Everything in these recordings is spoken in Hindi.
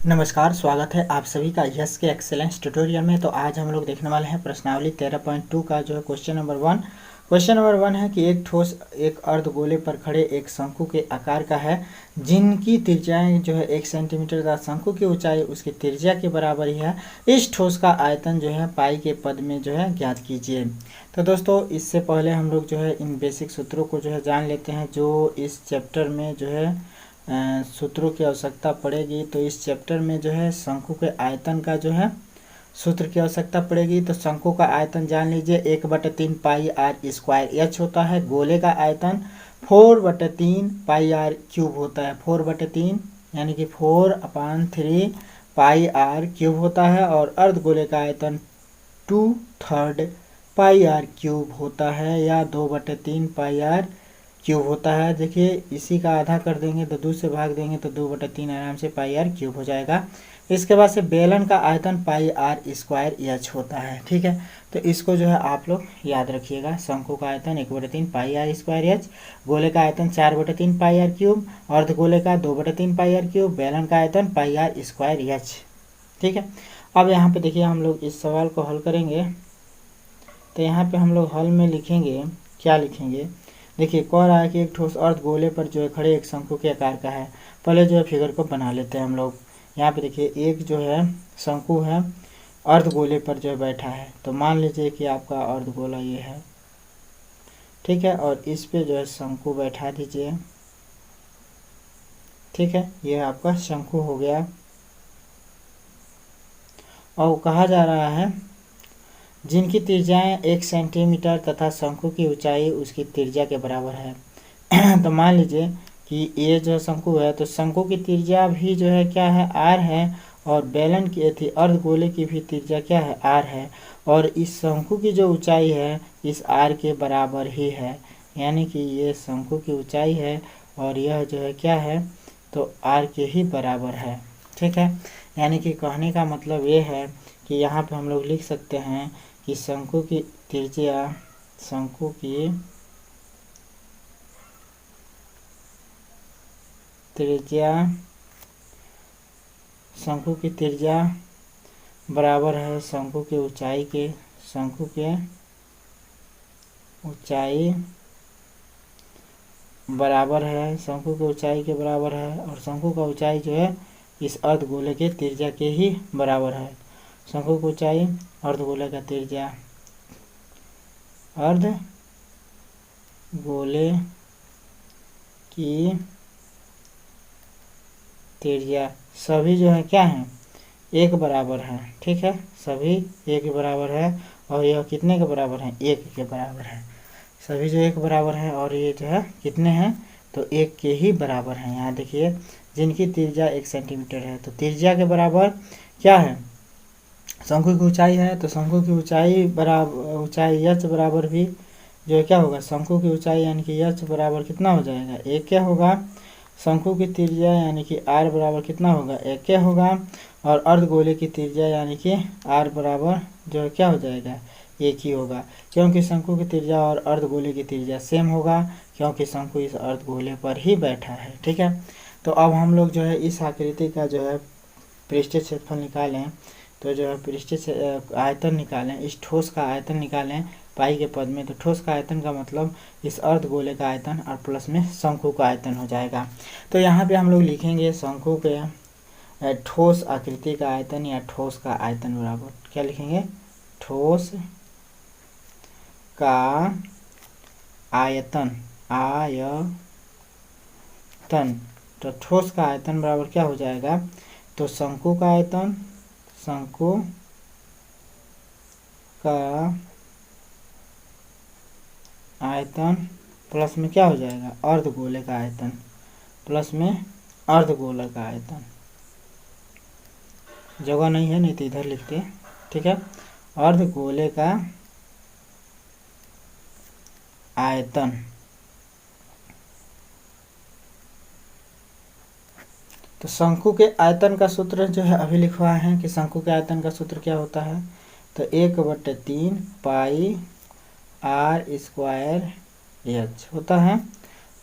नमस्कार, स्वागत है आप सभी का यस के एक्सेलेंस ट्यूटोरियल में। तो आज हम लोग देखने वाले हैं प्रश्नावली 13.2 का जो है क्वेश्चन नंबर 1। क्वेश्चन नंबर 1 है कि एक ठोस एक अर्धगोले पर खड़े एक शंकु के आकार का है, जिनकी त्रिज्याएं जो है 1 सेंटीमीटर तथा शंकु की ऊंचाई उसकी त्रिज्या के बराबर ही है। इस ठोस का आयतन जो है पाई के पद में जो है ज्ञात कीजिए। तो दोस्तों, इससे पहले हम लोग जो है इन बेसिक सूत्रों को जो है जान लेते हैं, जो इस चैप्टर में जो है सूत्रों की आवश्यकता पड़ेगी। तो इस चैप्टर में जो है शंकु के आयतन का जो है सूत्र की आवश्यकता पड़ेगी। तो शंकु का आयतन जान लीजिए, 1/3 पाई आर स्क्वायर एच होता है। गोले का आयतन 4/3 पाई आर क्यूब होता है। 4/3 यानी कि 4/3 पाई आर क्यूब होता है। और अर्धगोले का आयतन 2/3 पाई आर क्यूब होता है, या 2/3 पाई आर क्यूब होता है। देखिए, इसी का आधा कर देंगे तो 2 से भाग देंगे तो 2/3 आराम से पाई आर क्यूब हो जाएगा। इसके बाद से बेलन का आयतन पाई आर स्क्वायर एच होता है। ठीक है, तो इसको जो है आप लोग याद रखिएगा। शंकु का आयतन 1/3 पाई आर स्क्वायर एच, गोले का आयतन 4/3 पाई आर क्यूब, अर्धगोले का 2/3 पाई आर क्यूब, बेलन का आयतन पाई आर स्क्वायर एच। ठीक है, अब यहाँ पे देखिए हम लोग इस सवाल को हल करेंगे। तो यहाँ पे हम लोग हल में लिखेंगे, क्या लिखेंगे, देखिए कह रहा है कि एक ठोस अर्धगोले पर जो है खड़े एक शंकु के आकार का है। पहले जो है फिगर को बना लेते हैं हम लोग। यहाँ पे देखिए एक जो है शंकु है, अर्धगोले पर जो है बैठा है। तो मान लीजिए कि आपका अर्धगोला ये है, ठीक है, और इस पे जो है शंकु बैठा दीजिए। ठीक है, ये आपका शंकु हो गया। और कहा जा रहा है जिनकी त्रिज्याएं 1 सेंटीमीटर तथा शंकु की ऊंचाई उसकी त्रिज्या के बराबर है। तो मान लीजिए कि ये जो शंकु है, तो शंकु की त्रिज्या भी जो है क्या है, आर है। और बेलन की थी अर्धगोले की भी त्रिज्या क्या है, आर है। और इस शंकु की जो ऊंचाई है इस आर के बराबर ही है, यानी कि ये शंकु की ऊंचाई है और यह जो है क्या है, तो आर के ही बराबर है। ठीक है, यानी कि कहने का मतलब ये है कि यहाँ पे हम लोग लिख सकते हैं कि शंकु की त्रिज्या शंकु की त्रिज्या बराबर है शंकु के ऊंचाई के। शंकु के ऊंचाई बराबर है, शंकु के ऊंचाई के बराबर है। और शंकु का ऊंचाई जो है इस अर्धगोले के त्रिज्या के ही बराबर है। शंकु की ऊंचाई अर्धगोले का त्रिज्या, अर्धगोले की त्रिज्या सभी जो है क्या है, एक बराबर है। ठीक है, सभी एक बराबर है। और यह कितने के बराबर है, 1 के बराबर है। सभी जो एक बराबर है और ये जो है कितने हैं, तो 1 के ही बराबर हैं। यहाँ देखिए जिनकी त्रिज्या 1 सेंटीमीटर है, तो त्रिज्या के बराबर क्या है, शंकु की ऊंचाई है। तो शंकु की ऊंचाई बराबर, ऊंचाई एच बराबर भी जो है क्या होगा, शंकु की ऊंचाई यानी कि एच बराबर कितना हो जाएगा, 1 क्या होगा। शंकु की त्रिज्या यानी कि आर बराबर कितना होगा, 1 क्या होगा। और अर्धगोले की त्रिज्या यानी कि आर बराबर जो है क्या हो जाएगा, 1 ही होगा। क्योंकि शंकु की त्रिज्या और अर्धगोले की त्रिज्या सेम होगा, क्योंकि शंकु इस अर्धगोले पर ही बैठा है। ठीक है, तो अब हम लोग जो है इस आकृति का जो है पृष्ठीय क्षेत्रफल निकालें। तो जो है पृष्ठीय आयतन निकालें, इस ठोस का आयतन निकालें पाई के पद में। तो ठोस का आयतन का मतलब इस अर्धगोले का आयतन और प्लस में शंकु का आयतन हो जाएगा। तो यहाँ पे हम लोग लिखेंगे शंकु के ठोस आकृति का आयतन या ठोस का आयतन बराबर क्या लिखेंगे, ठोस का आयतन, तो ठोस का आयतन बराबर क्या हो जाएगा, तो शंकु का आयतन, शंकु का आयतन प्लस में क्या हो जाएगा, अर्धगोले का आयतन, प्लस में अर्धगोला का आयतन। जगह नहीं है, नहीं तो इधर लिखते। ठीक है, अर्धगोले का आयतन। तो शंकु के आयतन का सूत्र जो है अभी लिखवाए हैं कि शंकु के आयतन का सूत्र क्या होता है, तो 1/3 पाई आर स्क्वायर एच होता है।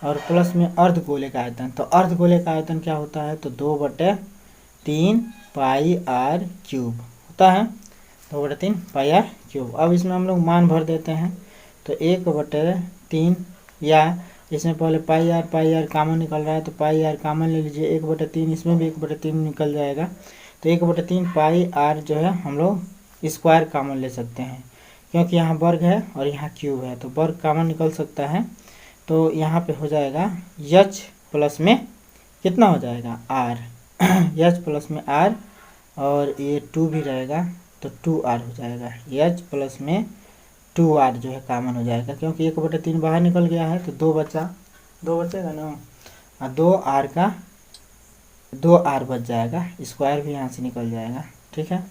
और प्लस में अर्धगोले का आयतन, तो अर्धगोले का आयतन क्या होता है, तो 3 पाई आर क्यूब होता है, 2/3 पाई आर क्यूब। अब इसमें हम लोग मान भर देते हैं, तो 1/3, या इसमें पहले पाई आर कॉमन निकल रहा है तो पाई आर कॉमन ले लीजिए, 1/3 इसमें भी 1/3 निकल जाएगा, तो 1/3 पाई आर जो है हम लोग स्क्वायर कॉमन ले सकते हैं, क्योंकि यहाँ वर्ग है और यहाँ क्यूब है तो वर्ग कॉमन निकल सकता है। तो यहाँ पे हो जाएगा एच प्लस में कितना हो जाएगा आर, एच प्लस में आर, और ये 2 भी रहेगा तो 2r हो जाएगा, एच प्लस में 2r जो है कॉमन हो जाएगा, क्योंकि 1/3 बाहर निकल गया है तो 2 बचेगा ना, और 2r बच जाएगा, स्क्वायर भी यहाँ से निकल जाएगा, ठीक है।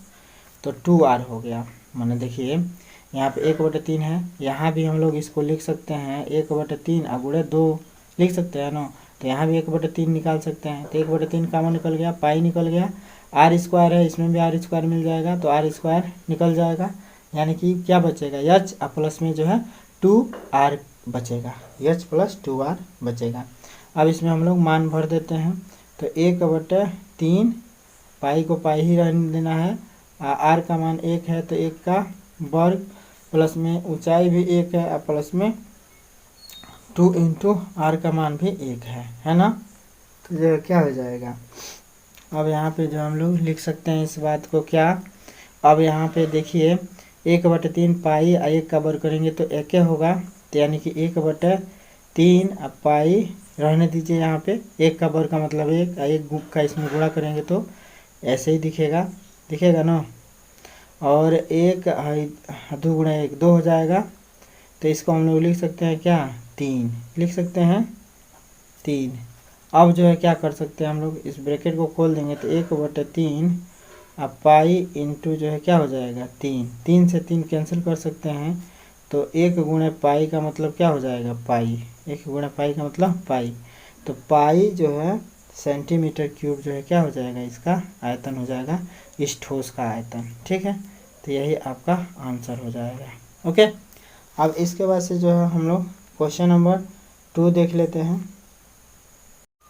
तो 2r हो गया। मैंने देखिए यहाँ पे 1/3 है, यहाँ भी हम लोग इसको लिख सकते हैं 1/3 गुणे 2 लिख सकते हैं ना, तो यहाँ भी 1/3 निकाल सकते हैं, तो 1/3 कॉमन निकल गया, पाई निकल गया, आर स्क्वायर है इसमें भी आर स्क्वायर मिल जाएगा तो आर स्क्वायर निकल जाएगा, यानी कि क्या बचेगा एच प्लस में जो है 2r बचेगा, एच प्लस 2r बचेगा। अब इसमें हम लोग मान भर देते हैं, तो 1/3 पाई को पाई ही रहने देना है, आर का मान 1 है तो 1 का वर्ग, प्लस में ऊंचाई भी 1 है और प्लस में 2 इंटू आर का मान भी 1 है ना, तो जो क्या हो जाएगा। अब यहाँ पे जो हम लोग लिख सकते हैं इस बात को क्या, अब यहाँ पे देखिए 1/3 पाई 1 का वर्ग करेंगे तो 1 होगा, तो यानी कि 1/3 पाई रहने दीजिए, यहाँ पे 1 का वर्ग का मतलब 1 का इसमें गुणा करेंगे तो ऐसे ही दिखेगा ना, और 1 2 गुणा 1 2 हो जाएगा, तो इसको हम लोग लिख सकते हैं क्या 3 लिख सकते हैं 3। अब जो है क्या कर सकते हैं हम लोग, इस ब्रैकेट को खोल देंगे तो 1/3 अब पाई इंटू जो है क्या हो जाएगा 3 से 3 कैंसिल कर सकते हैं, तो 1 गुणे पाई का मतलब क्या हो जाएगा पाई, 1 गुणे पाई का मतलब पाई, तो पाई जो है सेंटीमीटर क्यूब जो है क्या हो जाएगा, इसका आयतन हो जाएगा, इस ठोस का आयतन, ठीक है। तो यही आपका आंसर हो जाएगा। ओके, अब इसके बाद से जो है हम लोग क्वेश्चन नंबर 2 देख लेते हैं।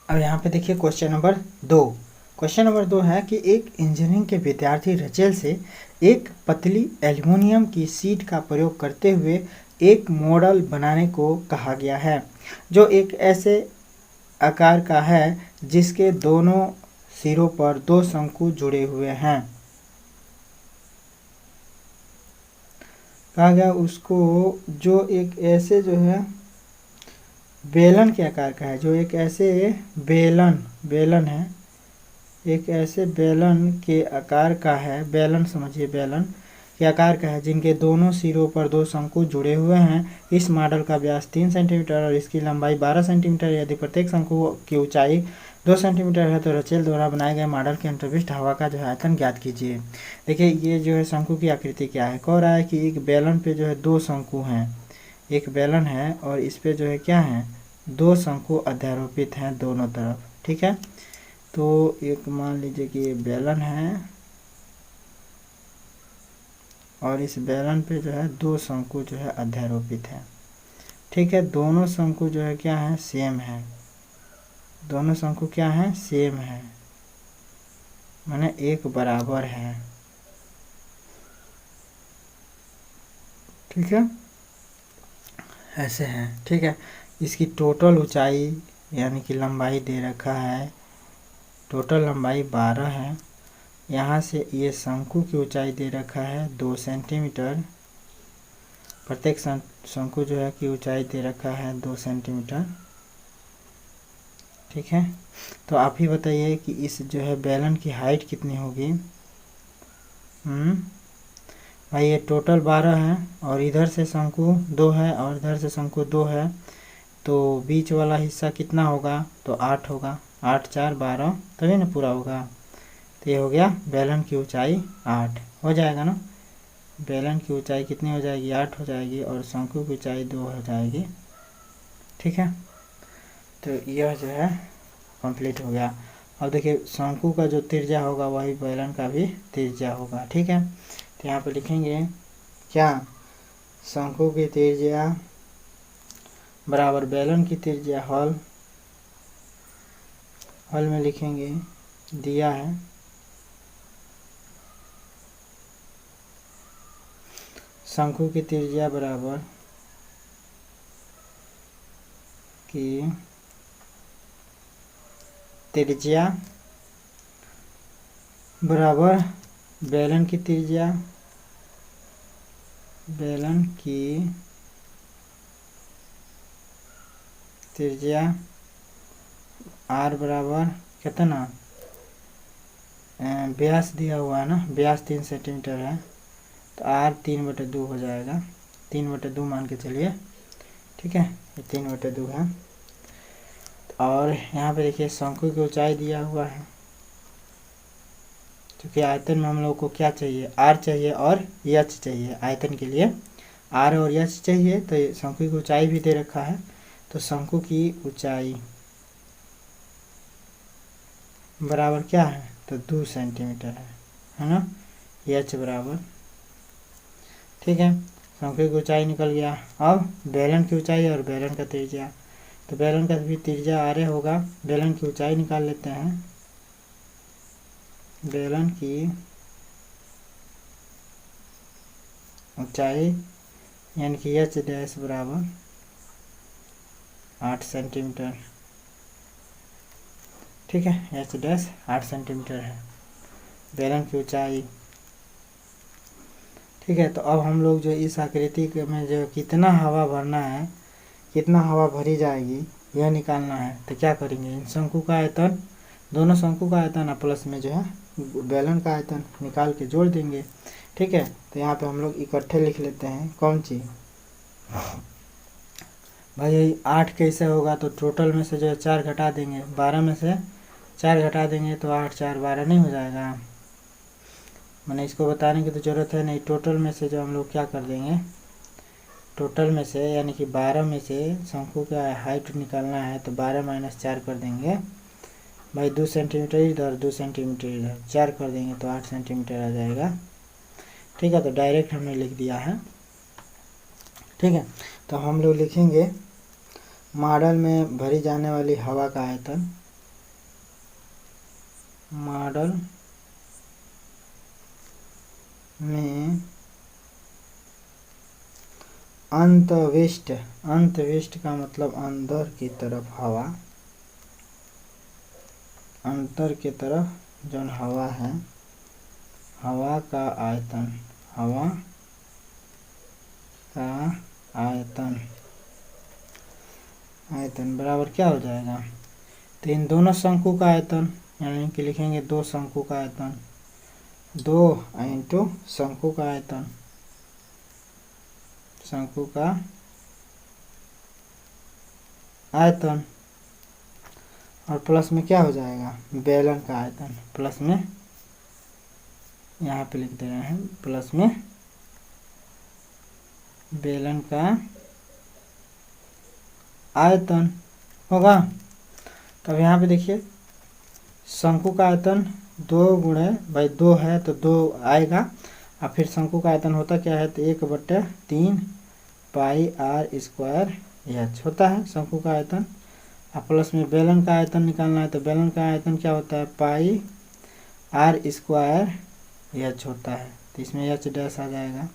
अब यहाँ पे देखिए क्वेश्चन नंबर 2 है कि एक इंजीनियरिंग के विद्यार्थी रचेल से एक पतली एल्युमिनियम की शीट का प्रयोग करते हुए एक मॉडल बनाने को कहा गया है, जो एक ऐसे आकार का है जिसके दोनों सिरों पर 2 शंकु जुड़े हुए हैं। कहा गया उसको जो एक ऐसे जो है बेलन के आकार का है, जो एक ऐसे बेलन है, एक ऐसे बेलन के आकार का है, बेलन समझिए बेलन के आकार का है जिनके दोनों सिरों पर 2 शंकु जुड़े हुए हैं। इस मॉडल का व्यास 3 सेंटीमीटर और इसकी लंबाई 12 सेंटीमीटर, यदि प्रत्येक शंकु की ऊंचाई 2 सेंटीमीटर है तो रचेल द्वारा बनाए गए मॉडल के अंतर्विष्ट हवा का जो है आयतन ज्ञात कीजिए। देखिए ये जो है शंकु की आकृति क्या है, कह रहा है कि एक बेलन पे जो है 2 शंकु हैं, एक बेलन है और इस पे जो है क्या है 2 शंकु अध्यारोपित हैं दोनों तरफ, ठीक है। तो एक मान लीजिए कि ये बेलन है और इस बेलन पे जो है 2 शंकु जो है अध्यारोपित है, ठीक है। दोनों शंकु जो है क्या है सेम है, दोनों शंकु क्या है सेम है, माने एक बराबर है, ठीक है, ऐसे हैं, ठीक है। इसकी टोटल ऊंचाई यानी कि लंबाई दे रखा है, टोटल लंबाई 12 है, यहाँ से ये शंकु की ऊंचाई दे रखा है 2 सेंटीमीटर, प्रत्येक शंकु जो है की ऊंचाई दे रखा है 2 सेंटीमीटर, ठीक है। तो आप ही बताइए कि इस जो है बेलन की हाइट कितनी होगी। भाई ये टोटल 12 है और इधर से शंकु 2 है और इधर से शंकु 2 है, तो बीच वाला हिस्सा कितना होगा तो 8 होगा, 8 4 12 तभी ना पूरा होगा, तो ये हो गया बेलन की ऊंचाई 8 हो जाएगा ना, बेलन की ऊंचाई कितनी हो जाएगी 8 हो जाएगी और शंकु की ऊंचाई 2 हो जाएगी, ठीक है। तो यह जो है कंप्लीट हो गया। अब देखिए शंकु का जो त्रिज्या होगा वही बेलन का भी त्रिज्या होगा, ठीक है। तो यहाँ पे लिखेंगे क्या शंकु की त्रिज्या बराबर बेलन की त्रिज्या, हॉल में लिखेंगे दिया है शंकु की त्रिज्या बराबर की त्रिज्या बराबर बेलन की त्रिज्या, बेलन की त्रिज्या आर बराबर कितना, व्यास दिया हुआ है ना, व्यास 3 सेंटीमीटर है तो आर 3/2 हो जाएगा, 3/2 मान के चलिए, ठीक है, ये 3/2 है। और यहाँ पे देखिए शंकु की ऊंचाई दिया हुआ है, क्योंकि आयतन में हम लोग को क्या चाहिए, आर चाहिए और एच चाहिए, आयतन के लिए आर और एच चाहिए, तो शंकु की ऊंचाई भी दे रखा है, तो शंकु की ऊंचाई बराबर क्या है, तो 2 सेंटीमीटर है ना, एच बराबर, ठीक है, शंकु की ऊंचाई निकल गया। अब बेलन की ऊंचाई और बेलन का त्रिज्या, तो बेलन का भी त्रिज्या आर होगा, बेलन की ऊंचाई निकाल लेते हैं, बेलन की ऊंचाई यानी कि एच डैश बराबर 8 सेंटीमीटर, ठीक है, एच डैश 8 सेंटीमीटर है बेलन की ऊंचाई, ठीक है। तो अब हम लोग जो इस आकृति में जो कितना हवा भरना है, कितना हवा भरी जाएगी यह निकालना है, तो क्या करेंगे, इन शंकु का आयतन, दोनों शंकु का आयतन प्लस में जो है बेलन का आयतन निकाल के जोड़ देंगे, ठीक है। तो यहाँ पे हम लोग इकट्ठे लिख लेते हैं, कौन चीज़ भाई 8 कैसे होगा, तो टोटल में से जो है 4 घटा देंगे, 12 में से 4 घटा देंगे तो 8 4 12 नहीं हो जाएगा, मैंने इसको बताने की तो ज़रूरत है नहीं, टोटल में से जो हम लोग क्या कर देंगे, टोटल में से यानी कि 12 में से शंकु का हाइट निकालना है तो 12 - 4 कर देंगे भाई, 2 सेंटीमीटर इधर 2 सेंटीमीटर इधर, 4 कर देंगे तो 8 सेंटीमीटर आ जाएगा, ठीक है। तो डायरेक्ट हमने लिख दिया है, ठीक है। तो हम लोग लिखेंगे मॉडल में भरी जाने वाली हवा का आयतन, मॉडल में अंतविष्ट, अंतविष्ट का मतलब अंदर की तरफ हवा, अंदर की तरफ जो हवा है, हवा का आयतन, हवा का आयतन, आयतन बराबर क्या हो जाएगा, तो इन दोनों शंकु का आयतन यानी कि लिखेंगे 2 शंकु का आयतन, 2 इंटू शंकु का आयतन, शंकु का आयतन, और प्लस में क्या हो जाएगा, बेलन का आयतन, प्लस में यहाँ पे लिख दे रहे हैं, प्लस में बेलन का आयतन होगा। तब यहाँ पे देखिए शंकु का आयतन 2 गुणे भाई 2 है तो 2 आएगा, और फिर शंकु का आयतन होता क्या है, तो 1/3 पाई आर स्क्वायर एच होता है शंकु का आयतन, और प्लस में बेलन का आयतन निकालना है, तो बेलन का आयतन क्या होता है, पाई आर स्क्वायर एच होता है, तो इसमें एच डैश आ जाएगा,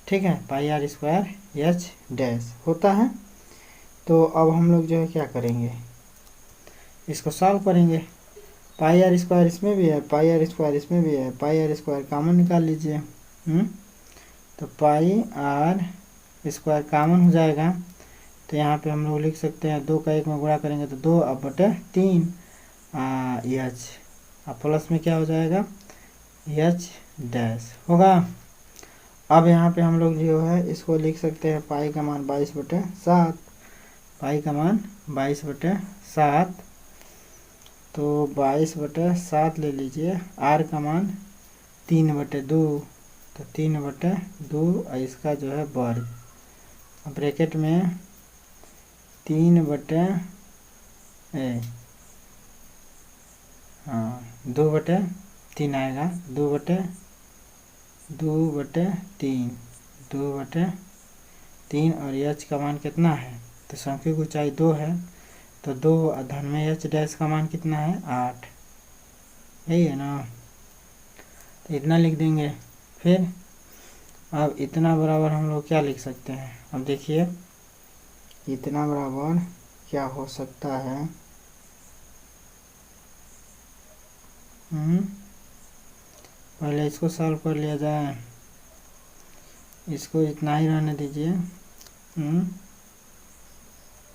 ठीक है, पाई आर स्क्वायर एच डैश होता है। तो अब हम लोग जो है क्या करेंगे, इसको सॉल्व करेंगे, पाई आर स्क्वायर इसमें भी है, पाई आर स्क्वायर इसमें भी है, पाई आर स्क्वायर कॉमन निकाल लीजिए, तो पाई आर स्क्वायर कॉमन हो जाएगा, तो यहाँ पे हम लोग लिख सकते हैं 2 का 1 में गुणा करेंगे तो 2/3 एच, और प्लस में क्या हो जाएगा, एच डैश होगा। अब यहाँ पे हम लोग जो है इसको लिख सकते हैं पाई का मान 22/7, पाई का मान 22/7, तो 22/7 ले लीजिए, आर का मान 3/2, तो 3/2 इसका जो है वर्ग, ब्रैकेट में 2/3 आएगा, 2/3 और एच का मान कितना है, तो शंकु की ऊंचाई 2 है, तो 2 धन में एच डैश का मान कितना है 8, यही है ना, तो इतना लिख देंगे। फिर अब इतना बराबर हम लोग क्या लिख सकते हैं, अब देखिए इतना बराबर क्या हो सकता है, पहले इसको सॉल्व कर लिया जाए, इसको इतना ही रहने दीजिए,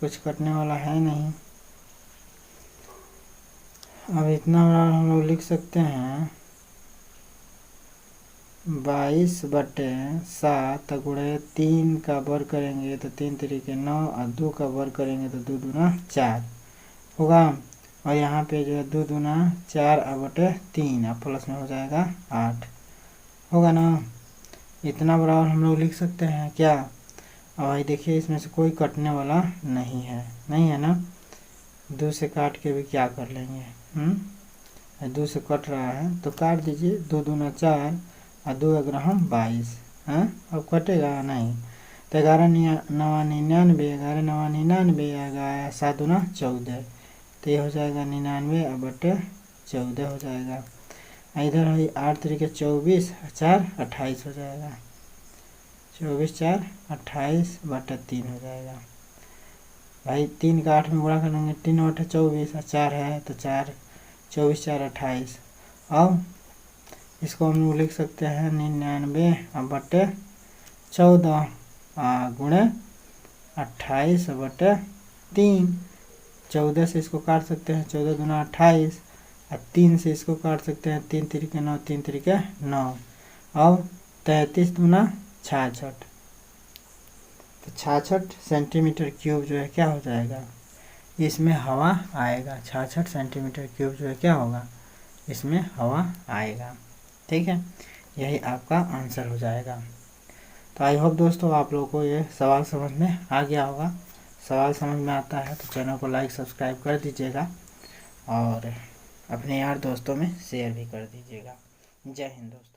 कुछ कटने वाला है नहीं। अब इतना बराबर हम लोग लिख सकते हैं 22/7 गुणे 3 का वर्ग करेंगे तो 3 तरीके 9 और 2 का वर्ग करेंगे तो 2 दूना 4 होगा। और यहाँ पे जो है 2 दूना 4 और 3 और प्लस में हो जाएगा 8 होगा ना। इतना बराबर हम लोग लिख सकते हैं क्या। अब भाई देखिए इसमें से कोई कटने वाला नहीं है ना, 2 से काट के भी क्या कर लेंगे, 2 से कट रहा है तो काट दीजिए, 2 दूना 4 और 2 ग्रहम 22 है, अब कटेगा नहीं तो 11 9 99, 11 9 99 आएगा, 7 दूना 14 तो ये हो जाएगा 99 और 14 हो जाएगा। इधर है 8 तरीके 24 4 28 हो जाएगा, 24 4 28/3 हो जाएगा। भाई 3 का 8 में गुणा कर लेंगे, 3 8 24 और 4 है तो 4 24 4 28। अब इसको हम लोग लिख सकते हैं 99/14 गुणे 28/3। 14 से इसको काट सकते हैं, 14 दूना 28 और 3 से इसको काट सकते हैं, 3 तरीके 9 3 तरीके 9। अब 33 दूना 66 तो 66 सेंटीमीटर क्यूब जो है क्या हो जाएगा, इसमें हवा आएगा। 66 सेंटीमीटर क्यूब जो है क्या होगा, इसमें हवा आएगा। ठीक है, यही आपका आंसर हो जाएगा। तो आई होप दोस्तों आप लोगों को ये सवाल समझ में आ गया होगा। सवाल समझ में आता है तो चैनल को लाइक सब्सक्राइब कर दीजिएगा और अपने यार दोस्तों में शेयर भी कर दीजिएगा। जय हिंद दोस्तों।